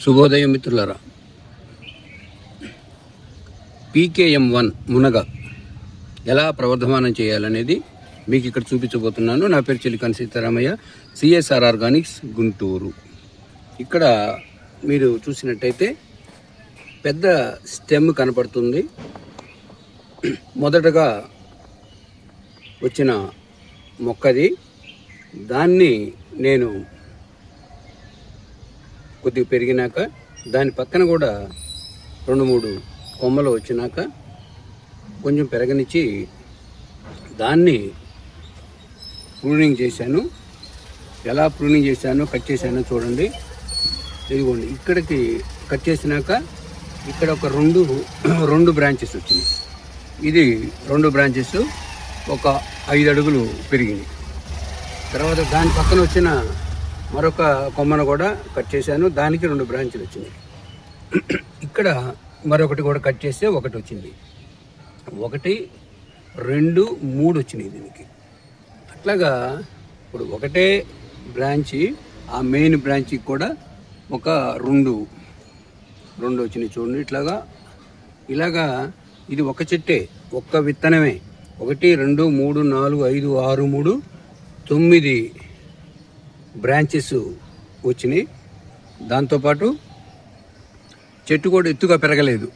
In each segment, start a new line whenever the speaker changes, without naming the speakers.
శుభోదయం మిత్రులారా. PKM1 మునగ ఎలా ప్రవర్ధమానం చేయాలనేది మీకు ఇక్కడ చూపించబోతున్నాను. నా పేరు చిలికాని సీతారామయ్య, CSR ఆర్గానిక్స్ గుంటూరు. ఇక్కడ మీరు చూసినట్టయితే పెద్ద స్టెమ్ కనపడుతుంది. మొదటగా వచ్చిన మొక్కది. దాన్ని నేను కొద్దిగా పెరిగినాక దాని పక్కన కూడా 2-3 కొమ్మలు వచ్చినాక కొంచెం పెరగనిచ్చి దాన్ని ప్రూనింగ్ చేశాను. ఎలా ప్రూనింగ్ చేశానో కట్ చేశానో చూడండి. ఇదిగోండి, ఇక్కడికి కట్ చేసినాక ఇక్కడ ఒక రెండు బ్రాంచెస్ వచ్చినాయి. ఇది 2 బ్రాంచెస్ ఒక 5 అడుగులు పెరిగినాయి. తర్వాత దాని పక్కన వచ్చిన మరొక కొమ్మను కూడా కట్ చేశాను. దానికి 2 బ్రాంచులు వచ్చినాయి. ఇక్కడ మరొకటి కూడా కట్ చేస్తే ఒకటి వచ్చింది. 1, 2, 3 వచ్చినాయి దీనికి. అట్లాగా ఇప్పుడు ఒకటే బ్రాంచి, ఆ మెయిన్ బ్రాంచ్కి కూడా ఒక 2 వచ్చినాయి. చూడండి, ఇలాగా ఇది ఒక చెట్టే, ఒక్క విత్తనమే. 1, 2, 3, 4, 5, 6, 3, 9 బ్రాంచెస్ వచ్చినాయి. దాంతోపాటు చెట్టు కూడా ఎత్తుగా పెరగలేదు.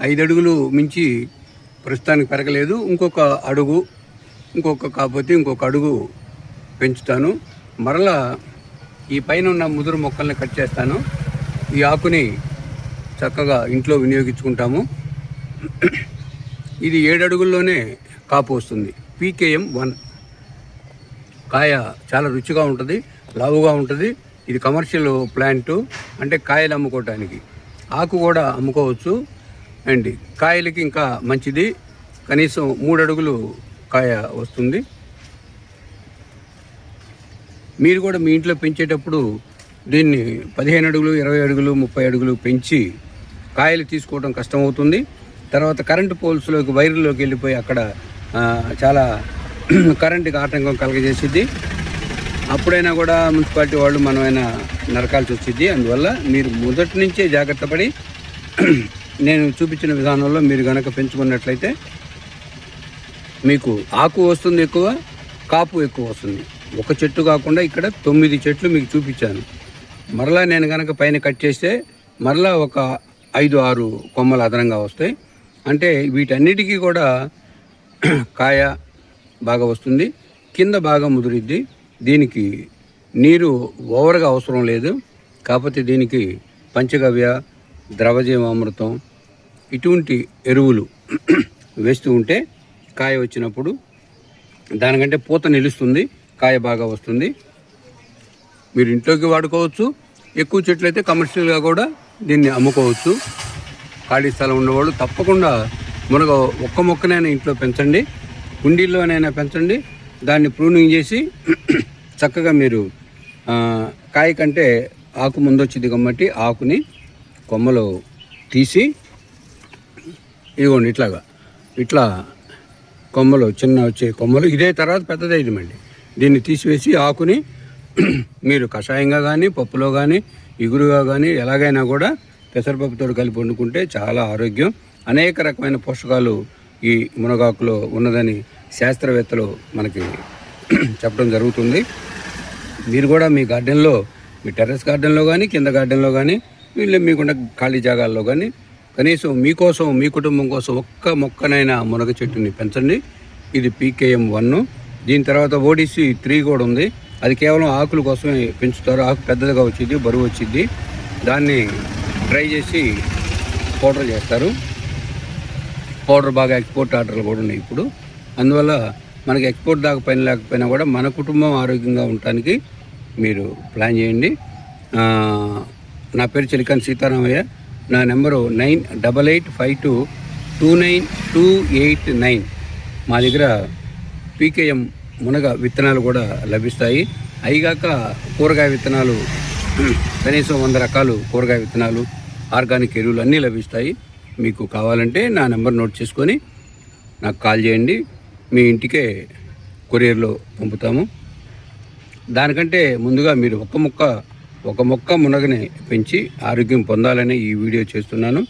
5 అడుగులు మించి ప్రస్తుతానికి పెరగలేదు. ఇంకొక అడుగు పెంచుతాను. మరలా ఈ పైన ఉన్న ముదురు మొక్కల్ని కట్ చేస్తాను. ఈ ఆకుని చక్కగా ఇంట్లో వినియోగించుకుంటాము. ఇది 7 అడుగుల్లోనే కాపు వస్తుంది. PKM1 కాయ చాలా రుచిగా ఉంటుంది, లావుగా ఉంటుంది. ఇది కమర్షియల్ ప్లాంట్, అంటే కాయలు అమ్ముకోవటానికి. ఆకు కూడా అమ్ముకోవచ్చు అండి. కాయలకి ఇంకా మంచిది. కనీసం 3 అడుగులు కాయ వస్తుంది. మీరు కూడా మీ ఇంట్లో పెంచేటప్పుడు దీన్ని 15 అడుగులు, 20 అడుగులు, 30 అడుగులు పెంచి కాయలు తీసుకోవడం కష్టమవుతుంది. తర్వాత కరెంటు పోల్స్లోకి, వైర్లోకి వెళ్ళిపోయి అక్కడ చాలా కరెంటుకి ఆటంకం కలగజేసిద్ది. అప్పుడైనా కూడా మున్సిపాలిటీ వాళ్ళు మనమైనా నరకాల్సి వచ్చింది. అందువల్ల మీరు మొదటి నుంచే జాగ్రత్త పడి నేను చూపించిన విధానంలో మీరు కనుక పెంచుకున్నట్లయితే మీకు ఆకు వస్తుంది ఎక్కువ, కాపు ఎక్కువ వస్తుంది. ఒక చెట్టు కాకుండా ఇక్కడ 9 చెట్లు మీకు చూపించాను. మరలా నేను కనుక పైన కట్ చేస్తే మరలా ఒక 5-6 కొమ్మలు అదనంగా వస్తాయి. అంటే వీటన్నిటికీ కూడా కాయ బాగా వస్తుంది, కింద బాగా ముదిరిద్ది. దీనికి నీరు ఓవర్గా అవసరం లేదు. కాకపోతే దీనికి పంచగవ్య, ద్రవజీవామృతం ఇటువంటి ఎరువులు వేస్తూ ఉంటే కాయ వచ్చినప్పుడు దానికంటే పూత నిలుస్తుంది, కాయ బాగా వస్తుంది. మీరు ఇంట్లోకి వాడుకోవచ్చు. ఎక్కువ చెట్లు అయితే కమర్షియల్గా కూడా దీన్ని అమ్ముకోవచ్చు. ఖాళీ స్థలం ఉన్నవాళ్ళు తప్పకుండా మునగ ఒక్క మొక్కనైనా ఇంట్లో పెంచండి, కుండీల్లోనైనా పెంచండి. దాన్ని ప్రూనింగ్ చేసి చక్కగా మీరు కాయ కంటే ఆకు ముందొచ్చింది కాబట్టి ఆకుని కొమ్మలు తీసి ఇదిగోండి ఇట్లా కొమ్మలు, చిన్న వచ్చే కొమ్మలు ఇదే తర్వాత పెద్దదైందండి. దీన్ని తీసివేసి ఆకుని మీరు కషాయంగా కానీ, పప్పులో కానీ, ఇగురుగా కానీ ఎలాగైనా కూడా పెసరపప్పుతో కలిపి వండుకుంటే చాలా ఆరోగ్యం. అనేక రకమైన పోషకాలు ఈ మునగాకులో ఉన్నదని శాస్త్రవేత్తలు మనకి చెప్పడం జరుగుతుంది. మీరు కూడా మీ గార్డెన్లో, మీ టెర్రస్ గార్డెన్లో కానీ, కింద గార్డెన్లో కానీ, వీళ్ళు మీకున్న ఖాళీ జాగాల్లో కానీ కనీసం మీకోసం, మీ కుటుంబం కోసం ఒక్క మొక్కనైనా మునగ చెట్టుని పెంచండి. ఇది PKM1. దీని తర్వాత ODC3 కూడా ఉంది. అది కేవలం ఆకుల కోసమే పెంచుతారు. ఆకు పెద్దదిగా వచ్చింది, బరువు వచ్చింది. దాన్ని డ్రై చేసి పౌడర్ చేస్తారు. పౌడర్ బాగా ఎక్స్పోర్ట్ ఆర్డర్లు కూడా ఉన్నాయి ఇప్పుడు. అందువల్ల మనకి ఎక్స్పోర్ట్ దాకా పైన లేకపోయినా కూడా మన కుటుంబం ఆరోగ్యంగా ఉండటానికి మీరు ప్లాన్ చేయండి. నా పేరు చిలికాని సీతారామయ్య. నా నెంబరు 9852292289. మా దగ్గర PKM మునగ విత్తనాలు కూడా లభిస్తాయి. అయిగాక కూరగాయ విత్తనాలు, కనీసం 100 రకాలు కూరగాయ విత్తనాలు, ఆర్గానిక్ ఎరువులు అన్నీ లభిస్తాయి. మీకు కావాలంటే నా నెంబర్ నోట్ చేసుకొని నాకు కాల్ చేయండి. మీ ఇంటికే కొరియర్లో పంపుతాము. దానికంటే ముందుగా మీరు ఒక్క ముక్క ఒక మొక్క మునగని పెంచి ఆరోగ్యం పొందాలని ఈ వీడియో చేస్తున్నాను.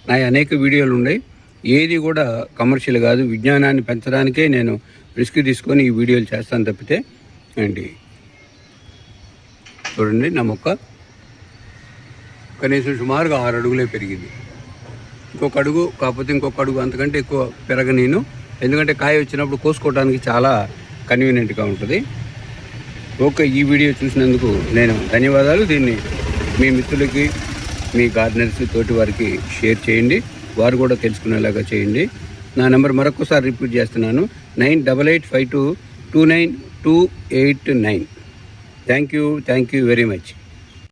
నా అనేక వీడియోలు ఉన్నాయి, ఏది కూడా కమర్షియల్ కాదు, విజ్ఞానాన్ని పెంచడానికే నేను రిస్క్ తీసుకొని ఈ వీడియోలు చేస్తాను తప్పితే అండి. చూడండి, నా మొక్క కనీసం సుమారుగా 6 అడుగులే పెరిగింది. ఇంకొక అడుగు కాకపోతే ఇంకొక అడుగు అంతకంటే ఎక్కువ పెరగనీను, ఎందుకంటే కాయ వచ్చినప్పుడు కోసుకోవడానికి చాలా కన్వీనియంట్గా ఉంటుంది. ఓకే, ఈ వీడియో చూసినందుకు నేను ధన్యవాదాలు. దీన్ని మీ మిత్రులకి, మీ గార్డెనర్స్ తోటి వారికి షేర్ చేయండి, వారు కూడా తెలుసుకునేలాగా చేయండి. నా నెంబర్ మరొకసారి రిపీట్ చేస్తున్నాను, 9885229289. Thank you very much.